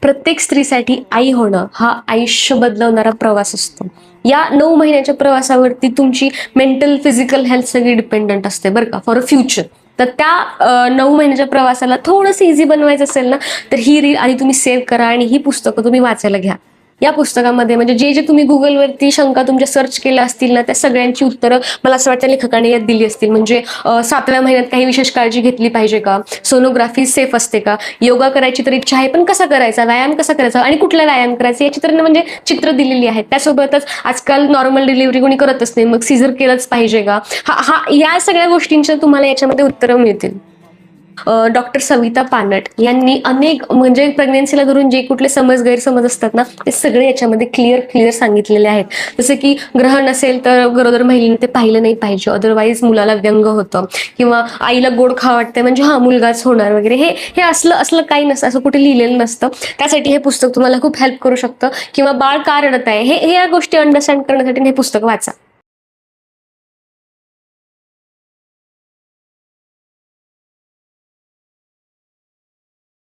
प्रत्येक स्त्रीसाठी आई होणं हा आयुष्य बदलवणारा प्रवास असतो. या 9 महिन्याच्या प्रवासावरती तुमची मेंटल फिजिकल हेल्थ सगळी डिपेंडंट असते बरं का, फॉर अ फ्युचर. तर त्या 9 महिन्याच्या प्रवासाला थोडंसं इझी बनवायचं असेल ना, तर ही रील आधी तुम्ही सेव्ह करा आणि ही पुस्तकं तुम्ही वाचायला घ्या. या पुस्तकामध्ये म्हणजे जे तुम्ही गुगलवरती शंका तुमच्या सर्च केल्या असतील ना, त्या सगळ्यांची उत्तरं मला असं वाटतं लेखकाने यात दिली असतील. म्हणजे 7व्या महिन्यात काही विशेष काळजी घेतली पाहिजे का? सोनोग्राफी सेफ असते का? योगा करायची तर इच्छा आहे, पण कसा करायचा? व्यायाम कसा करायचा? आणि कुठला व्यायाम करायचा? याची तर म्हणजे चित्र दिलेली आहेत. त्यासोबतच आजकाल नॉर्मल डिलिव्हरी कोणी करतच नाही, मग सीझर केलंच पाहिजे का? या सगळ्या गोष्टींची तुम्हाला याच्यामध्ये उत्तरं मिळतील. डॉक्टर सविता पानट यांनी अनेक म्हणजे प्रेग्नन्सीला धरून जे कुठले गैरसमज असतात ना, ते सगळे याच्यामध्ये क्लिअर सांगितलेले आहेत. जसं की ग्रहण असेल तर गरोदर महिलेने ते पाहिलं नाही पाहिजे, अदरवाईज मुलाला व्यंग होतं, किंवा आईला गोड खावं वाटतंय म्हणजे मुलगाच होणार वगैरे. हे असलं असलं काही नसतं, असं कुठे लिहिलेलं नसतं. त्यासाठी हे पुस्तक तुम्हाला खूप हेल्प करू शकतं. किंवा बाळ का रडत आहे, हे या गोष्टी अंडरस्टँड करण्यासाठी हे पुस्तक वाचा.